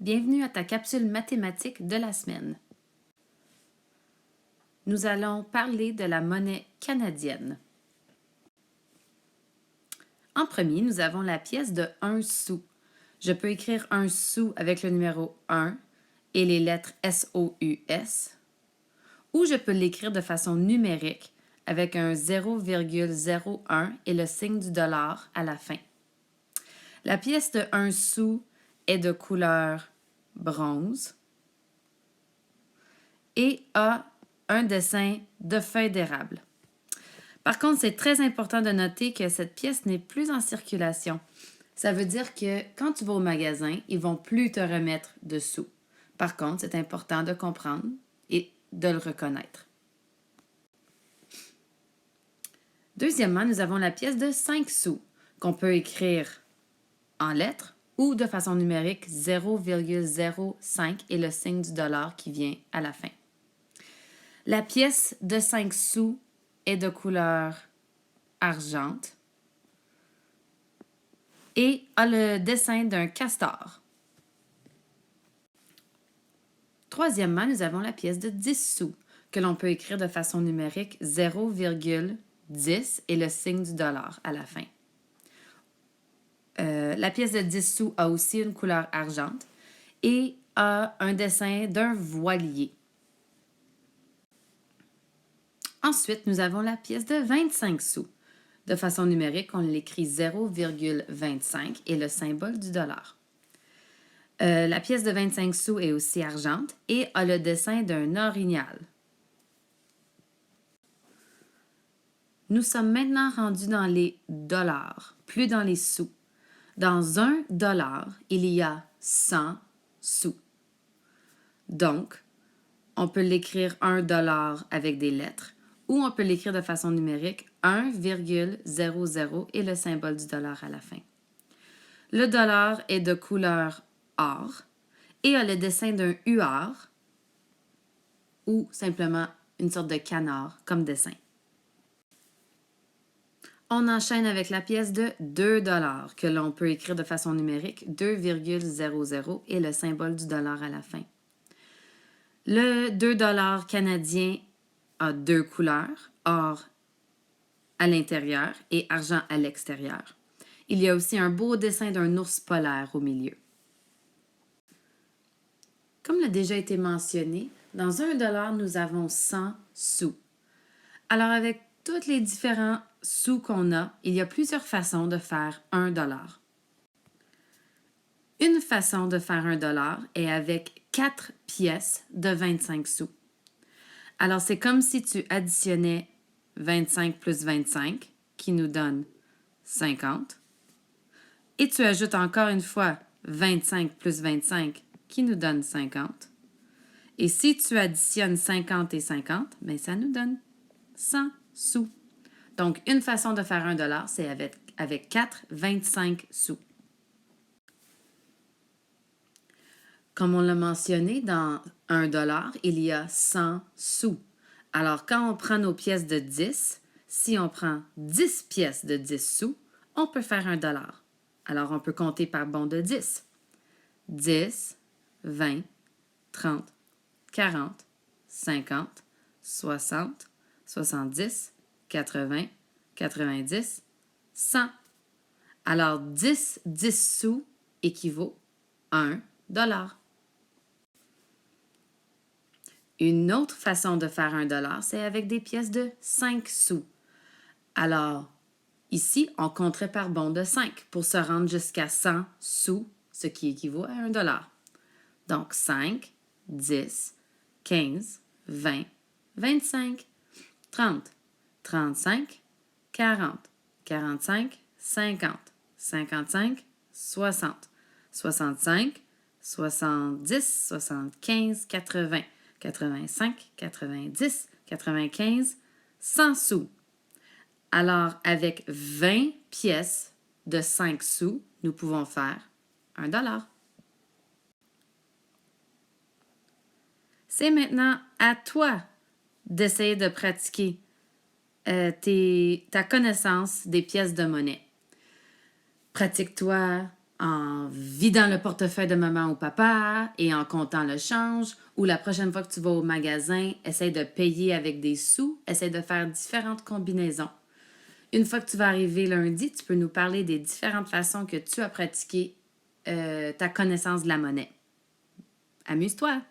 Bienvenue à ta capsule mathématique de la semaine. Nous allons parler de la monnaie canadienne. En premier, nous avons la pièce de 1 sou. Je peux écrire 1 sou avec le numéro 1 et les lettres SOUS, ou je peux l'écrire de façon numérique avec un 0,01 et le signe du dollar à la fin. La pièce de 1 sou est de couleur bronze et a un dessin de feuilles d'érable. Par contre, c'est très important de noter que cette pièce n'est plus en circulation. Ça veut dire que quand tu vas au magasin, ils vont plus te remettre de sous. Par contre, c'est important de comprendre et de le reconnaître. Deuxièmement, nous avons la pièce de 5 sous qu'on peut écrire en lettres ou de façon numérique 0,05 et le signe du dollar qui vient à la fin. La pièce de 5 sous est de couleur argente et a le dessin d'un castor. Troisièmement, nous avons la pièce de 10 sous que l'on peut écrire de façon numérique 0,10 et le signe du dollar à la fin. La pièce de 10 sous a aussi une couleur argente et a un dessin d'un voilier. Ensuite, nous avons la pièce de 25 sous. De façon numérique, on l'écrit 0,25 et le symbole du dollar. La pièce de 25 sous est aussi argente et a le dessin d'un orignal. Nous sommes maintenant rendus dans les dollars, plus dans les sous. Dans 1 dollar, il y a 100 sous. Donc, on peut l'écrire 1 dollar avec des lettres ou on peut l'écrire de façon numérique 1,00 et le symbole du dollar à la fin. Le dollar est de couleur or et a le dessin d'un huard ou simplement une sorte de canard comme dessin. On enchaîne avec la pièce de 2 dollars que l'on peut écrire de façon numérique 2,00 et le symbole du dollar à la fin. Le 2 dollars canadien a 2 couleurs, or à l'intérieur et argent à l'extérieur. Il y a aussi un beau dessin d'un ours polaire au milieu. Comme l'a déjà été mentionné, dans 1 dollar, nous avons 100 sous. Alors, avec tous les différents sous qu'on a, il y a plusieurs façons de faire 1 dollar. Une façon de faire 1 dollar est avec 4 pièces de 25 sous. Alors, c'est comme si tu additionnais 25 plus 25, qui nous donne 50. Et tu ajoutes encore une fois 25 plus 25, qui nous donne 50. Et si tu additionnes 50 et 50, bien, ça nous donne 100 sous. Donc, une façon de faire 1 dollar, c'est avec 4 25 sous. Comme on l'a mentionné, dans 1 dollar, il y a 100 sous. Alors, quand on prend nos pièces de 10, si on prend 10 pièces de 10 sous, on peut faire 1 dollar. Alors, on peut compter par bond de 10. 10, 20, 30, 40, 50, 60, 70, 80, 90, 100. Alors, 10 sous équivaut à 1 dollar. Une autre façon de faire 1 dollar, c'est avec des pièces de 5 sous. Alors, ici, on compterait par bond de 5 pour se rendre jusqu'à 100 sous, ce qui équivaut à 1 dollar. Donc, 5, 10, 15, 20, 25, 30, 35, 40, 45, 50, 55, 60, 65, 70, 75, 80, 85, 90, 95, 100 sous. Alors, avec 20 pièces de 5 sous, nous pouvons faire 1 dollar. C'est maintenant à toi d'essayer de pratiquer ta connaissance des pièces de monnaie. Pratique-toi en vidant le portefeuille de maman ou papa et en comptant le change, ou la prochaine fois que tu vas au magasin, essaye de payer avec des sous, essaye de faire différentes combinaisons. Une fois que tu vas arriver lundi, tu peux nous parler des différentes façons que tu as pratiqué ta connaissance de la monnaie. Amuse-toi!